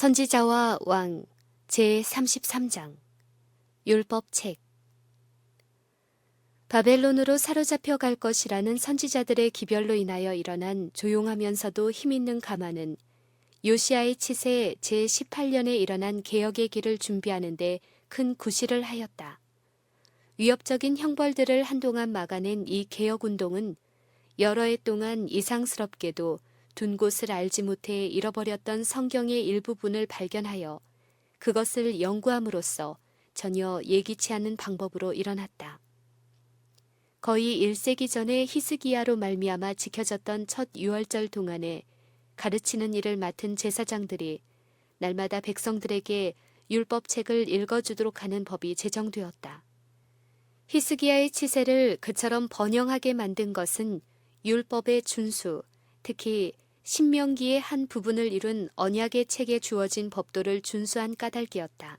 선지자와 왕 제33장 율법책. 바벨론으로 사로잡혀 갈 것이라는 선지자들의 기별로 인하여 일어난 조용하면서도 힘있는 가만은 요시야의 치세 제18년에 일어난 개혁의 길을 준비하는 데 큰 구실을 하였다. 위협적인 형벌들을 한동안 막아낸 이 개혁운동은 여러 해 동안 이상스럽게도 둔 곳을 알지 못해 잃어버렸던 성경의 일부분을 발견하여 그것을 연구함으로써 전혀 예기치 않은 방법으로 일어났다. 거의 1세기 전에 히스기야로 말미암아 지켜졌던 첫 유월절 동안에 가르치는 일을 맡은 제사장들이 날마다 백성들에게 율법책을 읽어주도록 하는 법이 제정되었다. 히스기야의 치세를 그처럼 번영하게 만든 것은 율법의 준수, 특히 신명기의 한 부분을 이룬 언약의 책에 주어진 법도를 준수한 까닭이었다.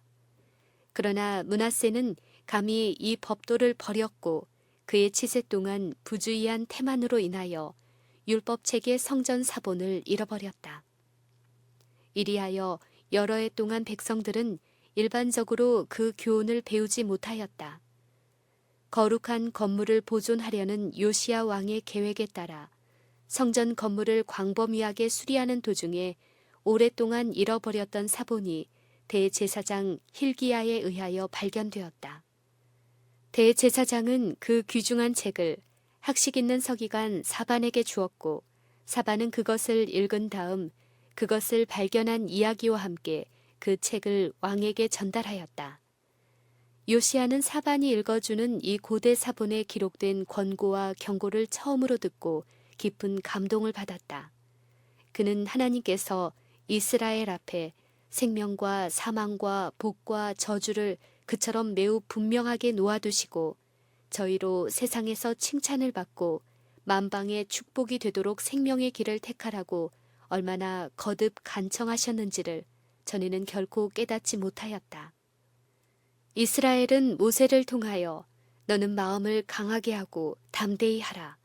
그러나 므낫세는 감히 이 법도를 버렸고 그의 치세 동안 부주의한 태만으로 인하여 율법책의 성전 사본을 잃어버렸다. 이리하여 여러 해 동안 백성들은 일반적으로 그 교훈을 배우지 못하였다. 거룩한 건물을 보존하려는 요시야 왕의 계획에 따라 성전 건물을 광범위하게 수리하는 도중에 오랫동안 잃어버렸던 사본이 대제사장 힐기야에 의하여 발견되었다. 대제사장은 그 귀중한 책을 학식 있는 서기관 사반에게 주었고 사반은 그것을 읽은 다음 그것을 발견한 이야기와 함께 그 책을 왕에게 전달하였다. 요시야는 사반이 읽어주는 이 고대 사본에 기록된 권고와 경고를 처음으로 듣고 깊은 감동을 받았다. 그는 하나님께서 이스라엘 앞에 생명과 사망과 복과 저주를 그처럼 매우 분명하게 놓아두시고 저희로 세상에서 칭찬을 받고 만방의 축복이 되도록 생명의 길을 택하라고 얼마나 거듭 간청하셨는지를 전에는 결코 깨닫지 못하였다. 이스라엘은 모세를 통하여 너는 마음을 강하게 하고 담대히 하라.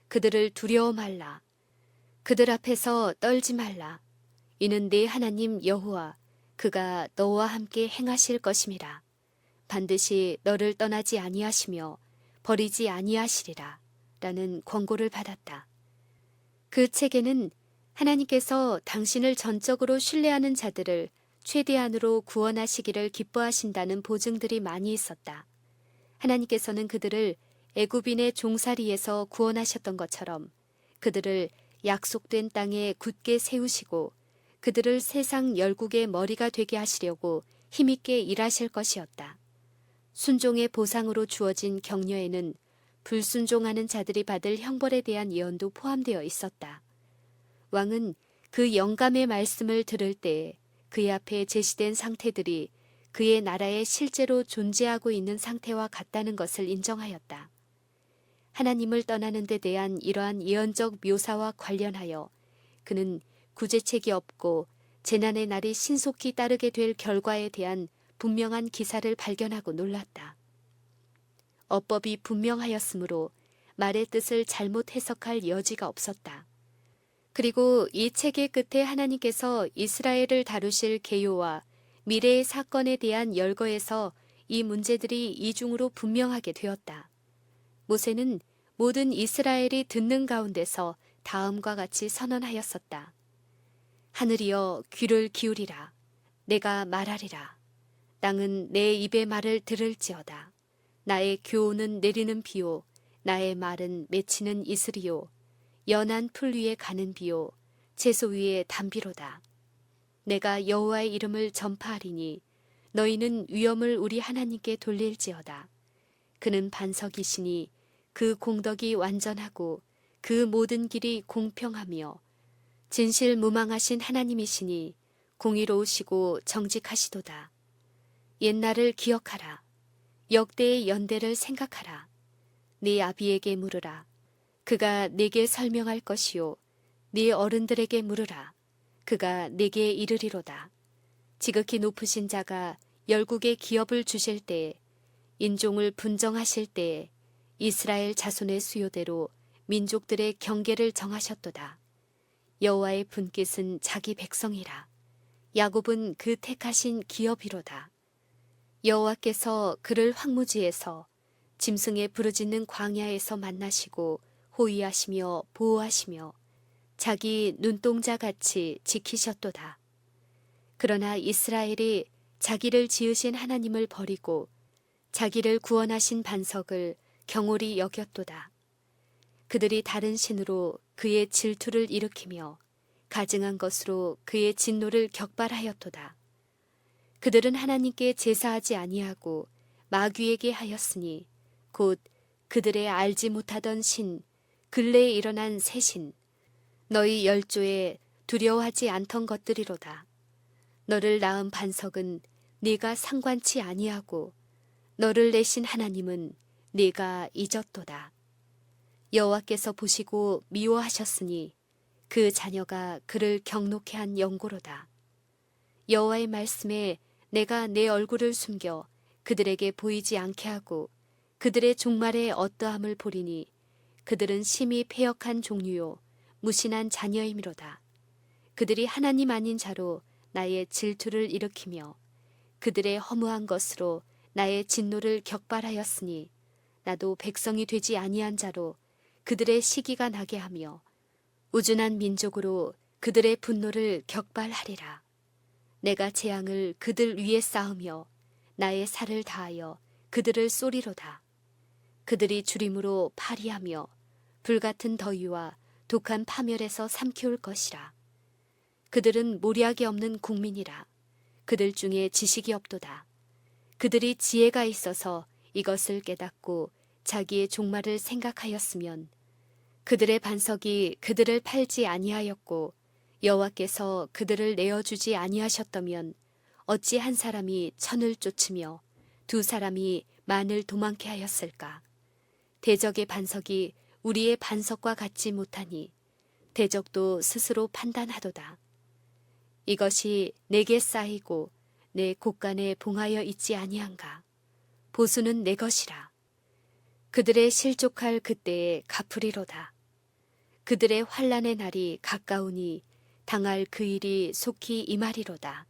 그들을 두려워 말라. 그들 앞에서 떨지 말라. 이는 네 하나님 여호와 그가 너와 함께 행하실 것임이라. 반드시 너를 떠나지 아니하시며 버리지 아니하시리라. 라는 권고를 받았다. 그 책에는 하나님께서 당신을 전적으로 신뢰하는 자들을 최대한으로 구원하시기를 기뻐하신다는 보증들이 많이 있었다. 하나님께서는 그들을 애굽인의 종살이에서 구원하셨던 것처럼 그들을 약속된 땅에 굳게 세우시고 그들을 세상 열국의 머리가 되게 하시려고 힘있게 일하실 것이었다. 순종의 보상으로 주어진 격려에는 불순종하는 자들이 받을 형벌에 대한 예언도 포함되어 있었다. 왕은 그 영감의 말씀을 들을 때에 그의 앞에 제시된 상태들이 그의 나라에 실제로 존재하고 있는 상태와 같다는 것을 인정하였다. 하나님을 떠나는 데 대한 이러한 예언적 묘사와 관련하여 그는 구제책이 없고 재난의 날이 신속히 따르게 될 결과에 대한 분명한 기사를 발견하고 놀랐다. 어법이 분명하였으므로 말의 뜻을 잘못 해석할 여지가 없었다. 그리고 이 책의 끝에 하나님께서 이스라엘을 다루실 계요와 미래의 사건에 대한 열거에서 이 문제들이 이중으로 분명하게 되었다. 모세는 모든 이스라엘이 듣는 가운데서 다음과 같이 선언하였었다. 하늘이여 귀를 기울이라. 내가 말하리라. 땅은 내 입의 말을 들을지어다. 나의 교훈은 내리는 비요. 나의 말은 맺히는 이슬이요. 연한 풀 위에 가는 비요. 채소 위에 담비로다. 내가 여호와의 이름을 전파하리니 너희는 위엄을 우리 하나님께 돌릴지어다. 그는 반석이시니 그 공덕이 완전하고 그 모든 길이 공평하며 진실무망하신 하나님이시니 공의로우시고 정직하시도다. 옛날을 기억하라. 역대의 연대를 생각하라. 네 아비에게 물으라. 그가 내게 설명할 것이요. 네 어른들에게 물으라. 그가 내게 이르리로다. 지극히 높으신 자가 열국의 기업을 주실 때에 인종을 분정하실 때에 이스라엘 자손의 수요대로 민족들의 경계를 정하셨도다. 여호와의 분깃은 자기 백성이라. 야곱은 그 택하신 기업이로다. 여호와께서 그를 황무지에서 짐승의 부르짖는 광야에서 만나시고 호위하시며 보호하시며 자기 눈동자같이 지키셨도다. 그러나 이스라엘이 자기를 지으신 하나님을 버리고 자기를 구원하신 반석을 경홀히 여겼도다. 그들이 다른 신으로 그의 질투를 일으키며 가증한 것으로 그의 진노를 격발하였도다. 그들은 하나님께 제사하지 아니하고 마귀에게 하였으니 곧 그들의 알지 못하던 신, 근래에 일어난 새 신, 너희 열조에 두려워하지 않던 것들이로다. 너를 낳은 반석은 네가 상관치 아니하고 너를 내신 하나님은 네가 잊었도다. 여호와께서 보시고 미워하셨으니 그 자녀가 그를 경노케 한 영고로다. 여호와의 말씀에 내가 내 얼굴을 숨겨 그들에게 보이지 않게 하고 그들의 종말에 어떠함을 보리니 그들은 심히 패역한 종류요 무신한 자녀이미로다. 그들이 하나님 아닌 자로 나의 질투를 일으키며 그들의 허무한 것으로 나의 진노를 격발하였으니 나도 백성이 되지 아니한 자로 그들의 시기가 나게 하며 우준한 민족으로 그들의 분노를 격발하리라. 내가 재앙을 그들 위에 쌓으며 나의 살을 다하여 그들을 쏘리로다. 그들이 주림으로 파리하며 불같은 더위와 독한 파멸에서 삼키울 것이라. 그들은 모략이 없는 국민이라. 그들 중에 지식이 없도다. 그들이 지혜가 있어서 이것을 깨닫고 자기의 종말을 생각하였으면 그들의 반석이 그들을 팔지 아니하였고 여호와께서 그들을 내어주지 아니하셨다면 어찌 한 사람이 천을 쫓으며 두 사람이 만을 도망케 하였을까? 대적의 반석이 우리의 반석과 같지 못하니 대적도 스스로 판단하도다. 이것이 내게 쌓이고 내 곳간에 봉하여 있지 아니한가? 보수는 내 것이라. 그들의 실족할 그때에 갚으리로다. 그들의 환난의 날이 가까우니 당할 그 일이 속히 임하리로다.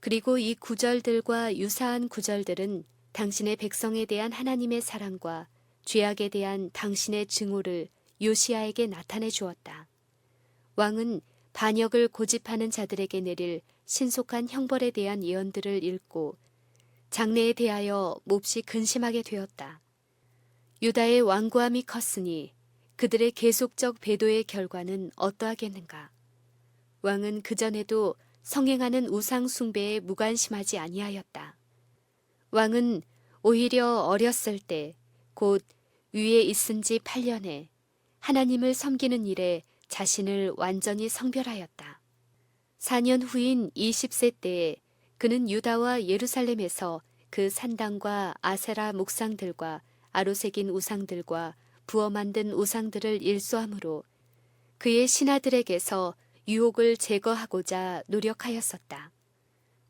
그리고 이 구절들과 유사한 구절들은 당신의 백성에 대한 하나님의 사랑과 죄악에 대한 당신의 증오를 요시야에게 나타내 주었다. 왕은 반역을 고집하는 자들에게 내릴 신속한 형벌에 대한 예언들을 읽고 장래에 대하여 몹시 근심하게 되었다. 유다의 완고함이 컸으니 그들의 계속적 배도의 결과는 어떠하겠는가? 왕은 그전에도 성행하는 우상 숭배에 무관심하지 아니하였다. 왕은 오히려 어렸을 때 곧 위에 있은 지 8년에 하나님을 섬기는 일에 자신을 완전히 성별하였다. 4년 후인 20세 때에 그는 유다와 예루살렘에서 그 산당과 아세라 목상들과 아로새긴 우상들과 부어 만든 우상들을 일소함으로 그의 신하들에게서 유혹을 제거하고자 노력하였었다.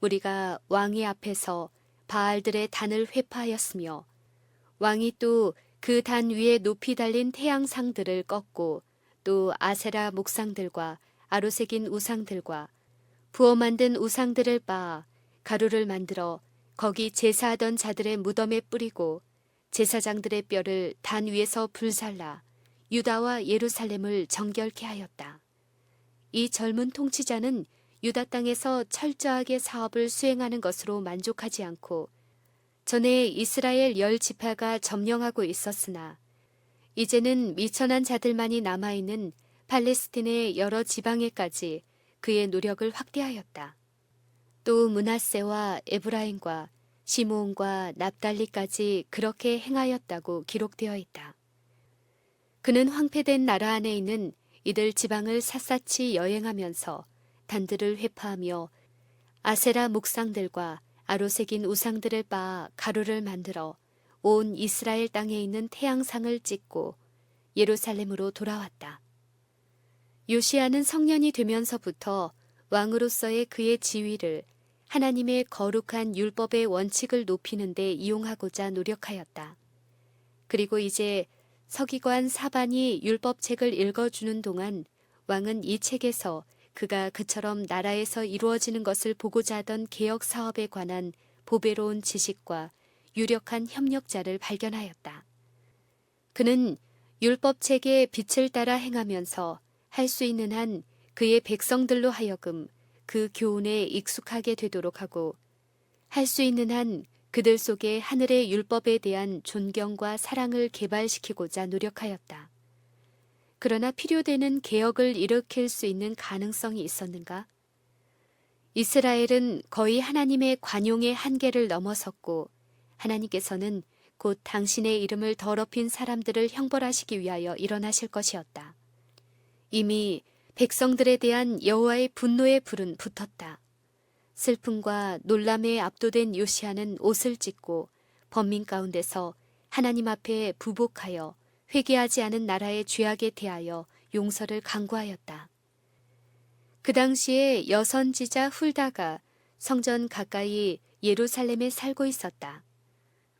우리가 왕의 앞에서 바알들의 단을 회파하였으며 왕이 또 그 단 위에 높이 달린 태양상들을 꺾고 또 아세라 목상들과 아로새긴 우상들과 부어 만든 우상들을 빻아 가루를 만들어 거기 제사하던 자들의 무덤에 뿌리고 제사장들의 뼈를 단 위에서 불살라 유다와 예루살렘을 정결케 하였다. 이 젊은 통치자는 유다 땅에서 철저하게 사업을 수행하는 것으로 만족하지 않고 전에 이스라엘 10지파가 점령하고 있었으나 이제는 미천한 자들만이 남아있는 팔레스틴의 여러 지방에까지 그의 노력을 확대하였다. 또 므낫세와 에브라임과 시므온과 납달리까지 그렇게 행하였다고 기록되어 있다. 그는 황폐된 나라 안에 있는 이들 지방을 샅샅이 여행하면서 단들을 회파하며 아세라 목상들과 아로새긴 우상들을 빻아 가루를 만들어 온 이스라엘 땅에 있는 태양상을 찍고 예루살렘으로 돌아왔다. 요시야는 성년이 되면서부터 왕으로서의 그의 지위를 하나님의 거룩한 율법의 원칙을 높이는 데 이용하고자 노력하였다. 그리고 이제 서기관 사반이 율법책을 읽어주는 동안 왕은 이 책에서 그가 그처럼 나라에서 이루어지는 것을 보고자 하던 개혁 사업에 관한 보배로운 지식과 유력한 협력자를 발견하였다. 그는 율법책의 빛을 따라 행하면서 할 수 있는 한 그의 백성들로 하여금 그 교훈에 익숙하게 되도록 하고 할 수 있는 한 그들 속에 하늘의 율법에 대한 존경과 사랑을 개발시키고자 노력하였다. 그러나 필요되는 개혁을 일으킬 수 있는 가능성이 있었는가? 이스라엘은 거의 하나님의 관용의 한계를 넘어섰고 하나님께서는 곧 당신의 이름을 더럽힌 사람들을 형벌하시기 위하여 일어나실 것이었다. 이미 백성들에 대한 여호와의 분노의 불은 붙었다. 슬픔과 놀람에 압도된 요시아는 옷을 찢고 번민 가운데서 하나님 앞에 부복하여 회개하지 않은 나라의 죄악에 대하여 용서를 간구하였다. 그 당시에 여선지자 훌다가 성전 가까이 예루살렘에 살고 있었다.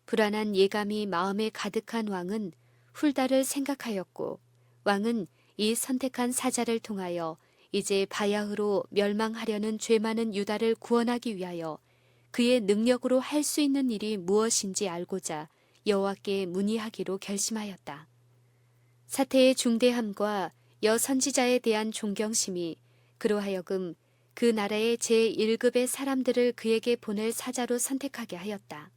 불안한 예감이 마음에 가득한 왕은 훌다를 생각하였고 왕은 이 선택한 사자를 통하여 이제 바야흐로 멸망하려는 죄 많은 유다를 구원하기 위하여 그의 능력으로 할 수 있는 일이 무엇인지 알고자 여호와께 문의하기로 결심하였다. 사태의 중대함과 여선지자에 대한 존경심이 그로 하여금 그 나라의 제1급의 사람들을 그에게 보낼 사자로 선택하게 하였다.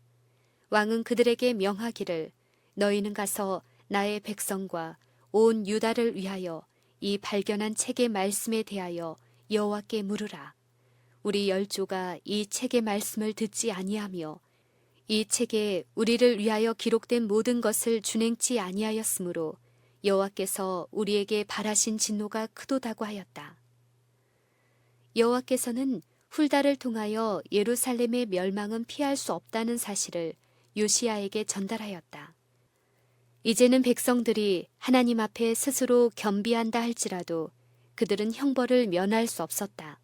왕은 그들에게 명하기를 너희는 가서 나의 백성과 온 유다를 위하여 이 발견한 책의 말씀에 대하여 여호와께 물으라. 우리 열조가 이 책의 말씀을 듣지 아니하며 이 책에 우리를 위하여 기록된 모든 것을 준행치 아니하였으므로 여호와께서 우리에게 발하신 진노가 크도다고 하였다. 여호와께서는 훌다를 통하여 예루살렘의 멸망은 피할 수 없다는 사실을 요시야에게 전달하였다. 이제는 백성들이 하나님 앞에 스스로 겸비한다 할지라도 그들은 형벌을 면할 수 없었다.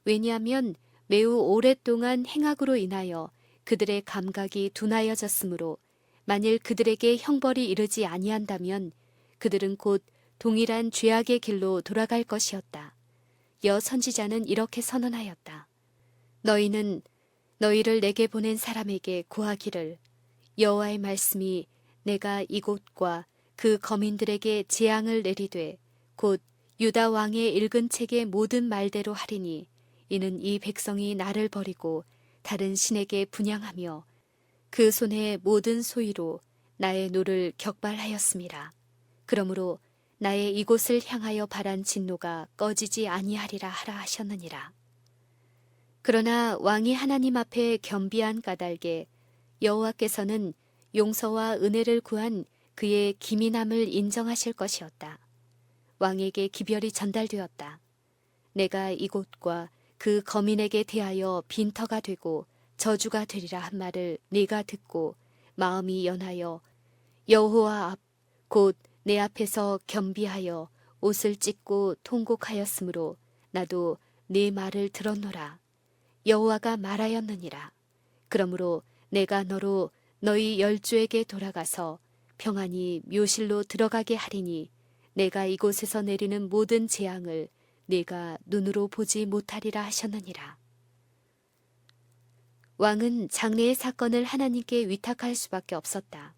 왜냐하면 매우 오랫동안 행악으로 인하여 그들의 감각이 둔하여졌으므로 만일 그들에게 형벌이 이르지 아니한다면 그들은 곧 동일한 죄악의 길로 돌아갈 것이었다. 여선지자는 이렇게 선언하였다. 너희는 너희를 내게 보낸 사람에게 고하기를 여호와의 말씀이 내가 이곳과 그 거민들에게 재앙을 내리되 곧 유다 왕의 읽은 책의 모든 말대로 하리니 이는 이 백성이 나를 버리고 다른 신에게 분향하며 그 손의 모든 소위로 나의 노를 격발하였음이라. 그러므로 나의 이곳을 향하여 발한 진노가 꺼지지 아니하리라 하라 하셨느니라. 그러나 왕이 하나님 앞에 겸비한 까닭에 여호와께서는 용서와 은혜를 구한 그의 기민함을 인정하실 것이었다. 왕에게 기별이 전달되었다. 내가 이곳과 그 거민에게 대하여 빈터가 되고 저주가 되리라 한 말을 네가 듣고 마음이 연하여 여호와 앞 곧 내 앞에서 겸비하여 옷을 찢고 통곡하였으므로 나도 네 말을 들었노라. 여호와가 말하였느니라. 그러므로 내가 너로 너희 열조에게 돌아가서 평안히 묘실로 들어가게 하리니 내가 이곳에서 내리는 모든 재앙을 네가 눈으로 보지 못하리라 하셨느니라. 왕은 장래의 사건을 하나님께 위탁할 수밖에 없었다.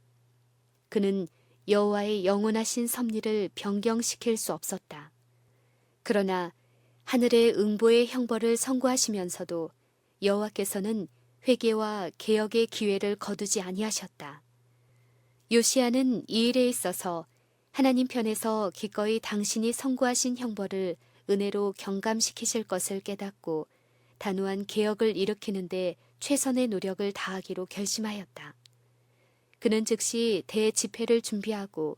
그는 여호와의 영원하신 섭리를 변경시킬 수 없었다. 그러나 하늘의 응보의 형벌을 선고하시면서도 여호와께서는 회개와 개혁의 기회를 거두지 아니하셨다. 요시야는 이 일에 있어서 하나님 편에서 기꺼이 당신이 선고하신 형벌을 은혜로 경감시키실 것을 깨닫고 단호한 개혁을 일으키는데 최선의 노력을 다하기로 결심하였다. 그는 즉시 대집회를 준비하고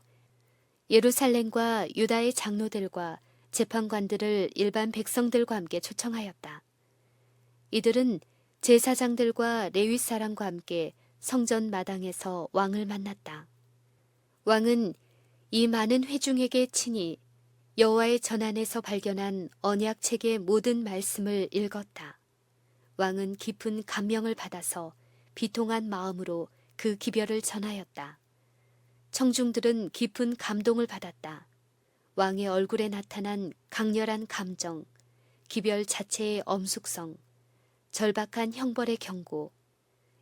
예루살렘과 유다의 장로들과 재판관들을 일반 백성들과 함께 초청하였다. 이들은 제사장들과 레위 사람과 함께 성전 마당에서 왕을 만났다. 왕은 이 많은 회중에게 친히 여호와의 전안에서 발견한 언약책의 모든 말씀을 읽었다. 왕은 깊은 감명을 받아서 비통한 마음으로 그 기별을 전하였다. 청중들은 깊은 감동을 받았다. 왕의 얼굴에 나타난 강렬한 감정, 기별 자체의 엄숙성, 절박한 형벌의 경고,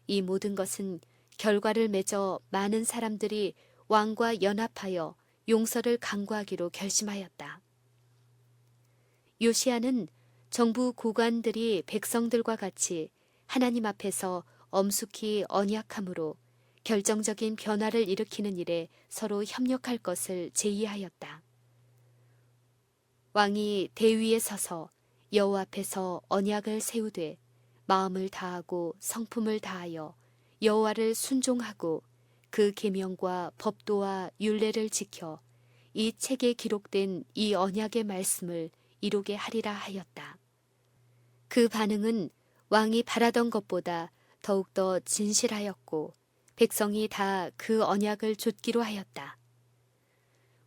이 모든 것은 결과를 맺어 많은 사람들이 왕과 연합하여 용서를 강구하기로 결심하였다. 요시야는 정부 고관들이 백성들과 같이 하나님 앞에서 엄숙히 언약함으로 결정적인 변화를 일으키는 일에 서로 협력할 것을 제의하였다. 왕이 대위에 서서 여호와 앞에서 언약을 세우되 마음을 다하고 성품을 다하여 여호와를 순종하고 그 계명과 법도와 율례를 지켜 이 책에 기록된 이 언약의 말씀을 이루게 하리라 하였다. 그 반응은 왕이 바라던 것보다 더욱더 진실하였고 백성이 다 그 언약을 좇기로 하였다.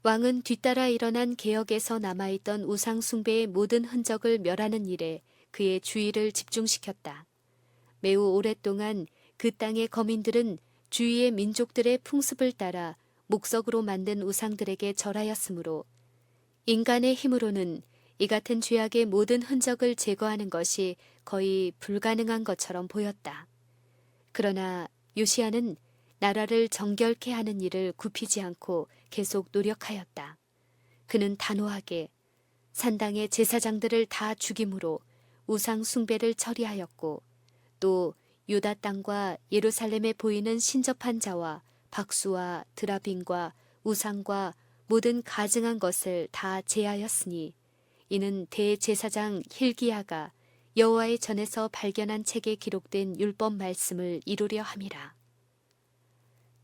왕은 뒤따라 일어난 개혁에서 남아있던 우상 숭배의 모든 흔적을 멸하는 일에 그의 주의를 집중시켰다. 매우 오랫동안 그 땅의 거민들은 주위의 민족들의 풍습을 따라 목석으로 만든 우상들에게 절하였으므로 인간의 힘으로는 이 같은 죄악의 모든 흔적을 제거하는 것이 거의 불가능한 것처럼 보였다. 그러나 요시야는 나라를 정결케 하는 일을 굽히지 않고 계속 노력하였다. 그는 단호하게 산당의 제사장들을 다 죽임으로 우상 숭배를 처리하였고 또 유다 땅과 예루살렘에 보이는 신접한 자와 박수와 드라빔과 우상과 모든 가증한 것을 다 제하였으니 이는 대제사장 힐기야가 여호와의 전에서 발견한 책에 기록된 율법 말씀을 이루려 함이라.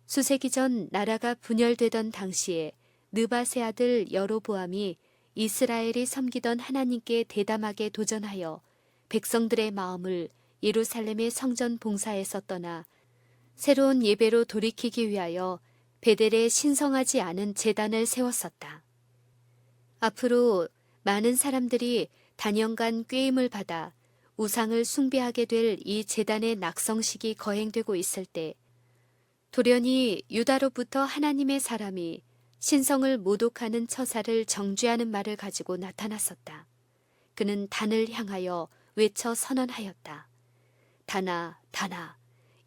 수세기 전 나라가 분열되던 당시에 느밧의 아들 여로보암이 이스라엘이 섬기던 하나님께 대담하게 도전하여 백성들의 마음을 예루살렘의 성전 봉사에서 떠나 새로운 예배로 돌이키기 위하여 베델에 신성하지 않은 제단을 세웠었다. 앞으로 많은 사람들이 단연간 꾀임을 받아 우상을 숭배하게 될 이 제단의 낙성식이 거행되고 있을 때 돌연히 유다로부터 하나님의 사람이 신성을 모독하는 처사를 정죄하는 말을 가지고 나타났었다. 그는 단을 향하여 외쳐 선언하였다. 다나 다나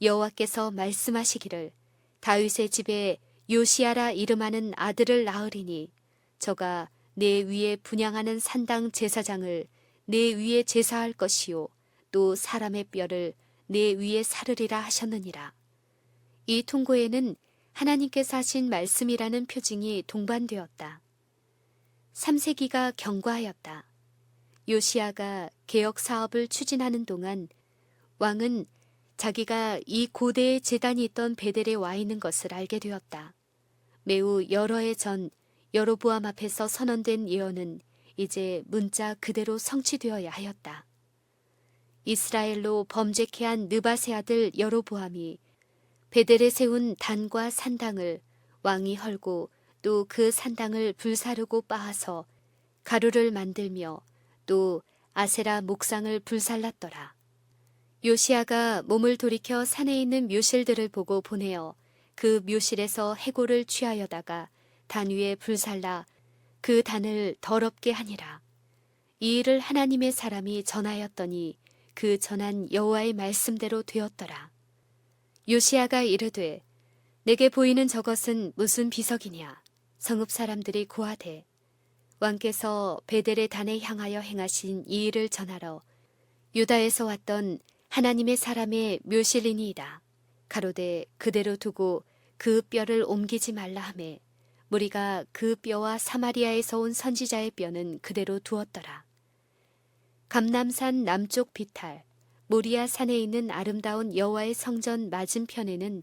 여호와께서 말씀하시기를 다윗의 집에 요시야라 이름하는 아들을 낳으리니 저가 내 위에 분향하는 산당 제사장을 내 위에 제사할 것이요 또 사람의 뼈를 내 위에 사르리라 하셨느니라. 이 통고에는 하나님께서 하신 말씀이라는 표징이 동반되었다. 3세기가 경과하였다. 요시야가 개혁 사업을 추진하는 동안 왕은 자기가 이 고대의 제단이 있던 베델에 와 있는 것을 알게 되었다. 매우 여러 해 전 여로보암 앞에서 선언된 예언은 이제 문자 그대로 성취되어야 하였다. 이스라엘로 범죄케 한 느밧의 아들 여로보암이 베델에 세운 단과 산당을 왕이 헐고 또 그 산당을 불사르고 빻아서 가루를 만들며 또 아세라 목상을 불살랐더라. 요시야가 몸을 돌이켜 산에 있는 묘실들을 보고 보내어 그 묘실에서 해골을 취하여다가 단 위에 불살라 그 단을 더럽게 하니라. 이 일을 하나님의 사람이 전하였더니 그 전한 여호와의 말씀대로 되었더라. 요시야가 이르되 내게 보이는 저것은 무슨 비석이냐. 성읍 사람들이 고하되 왕께서 베델의 단에 향하여 행하신 이 일을 전하러 유다에서 왔던 하나님의 사람의 묘실이니이다. 가로되 그대로 두고 그 뼈를 옮기지 말라 하매 무리가 그 뼈와 사마리아에서 온 선지자의 뼈는 그대로 두었더라. 감람산 남쪽 비탈 모리아 산에 있는 아름다운 여호와의 성전 맞은편에는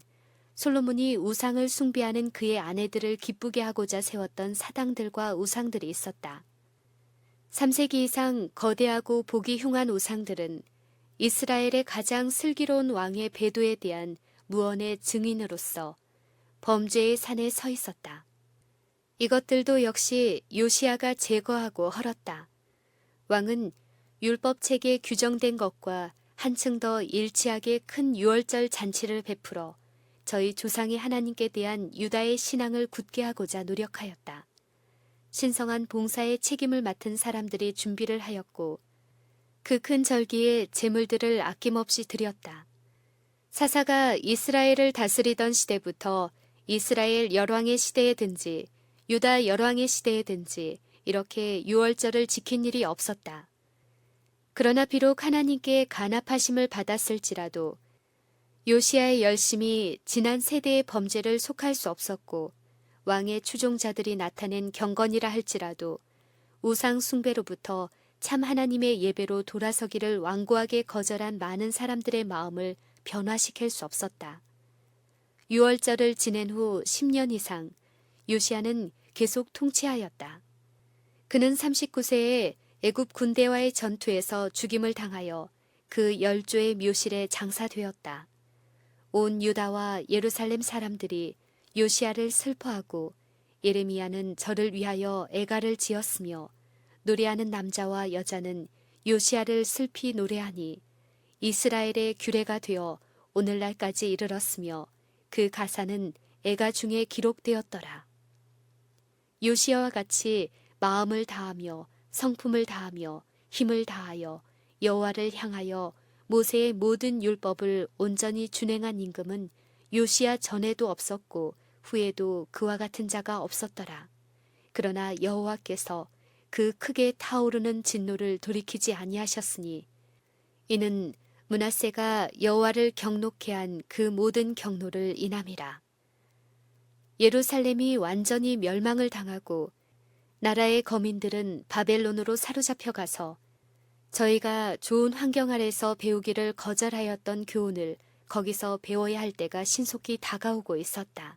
솔로몬이 우상을 숭배하는 그의 아내들을 기쁘게 하고자 세웠던 사당들과 우상들이 있었다. 3세기 이상 거대하고 보기 흉한 우상들은 이스라엘의 가장 슬기로운 왕의 배도에 대한 무언의 증인으로서 범죄의 산에 서 있었다. 이것들도 역시 요시야가 제거하고 헐었다. 왕은 율법책에 규정된 것과 한층 더 일치하게 큰 유월절 잔치를 베풀어 저희 조상의 하나님께 대한 유다의 신앙을 굳게 하고자 노력하였다. 신성한 봉사의 책임을 맡은 사람들이 준비를 하였고 그 큰 절기에 제물들을 아낌없이 드렸다. 사사가 이스라엘을 다스리던 시대부터 이스라엘 열왕의 시대에든지 유다 열왕의 시대에든지 이렇게 유월절을 지킨 일이 없었다. 그러나 비록 하나님께 간합하심을 받았을지라도 요시야의 열심이 지난 세대의 범죄를 속할 수 없었고 왕의 추종자들이 나타낸 경건이라 할지라도 우상 숭배로부터 참 하나님의 예배로 돌아서기를 완고하게 거절한 많은 사람들의 마음을 변화시킬 수 없었다. 유월절을 지낸 후 10년 이상 요시야는 계속 통치하였다. 그는 39세에 애굽 군대와의 전투에서 죽임을 당하여 그 열조의 묘실에 장사되었다. 온 유다와 예루살렘 사람들이 요시야를 슬퍼하고 예레미야는 저를 위하여 애가를 지었으며 노래하는 남자와 여자는 요시야를 슬피 노래하니 이스라엘의 규례가 되어 오늘날까지 이르렀으며 그 가사는 애가 중에 기록되었더라. 요시야와 같이 마음을 다하며 성품을 다하며 힘을 다하여 여호와를 향하여 모세의 모든 율법을 온전히 준행한 임금은 요시야 전에도 없었고 후에도 그와 같은 자가 없었더라. 그러나 여호와께서 그 크게 타오르는 진노를 돌이키지 아니하셨으니 이는 므낫세가 여호와를 경노케 한 그 모든 경노를 인함이라. 예루살렘이 완전히 멸망을 당하고 나라의 거민들은 바벨론으로 사로잡혀 가서 저희가 좋은 환경 아래서 배우기를 거절하였던 교훈을 거기서 배워야 할 때가 신속히 다가오고 있었다.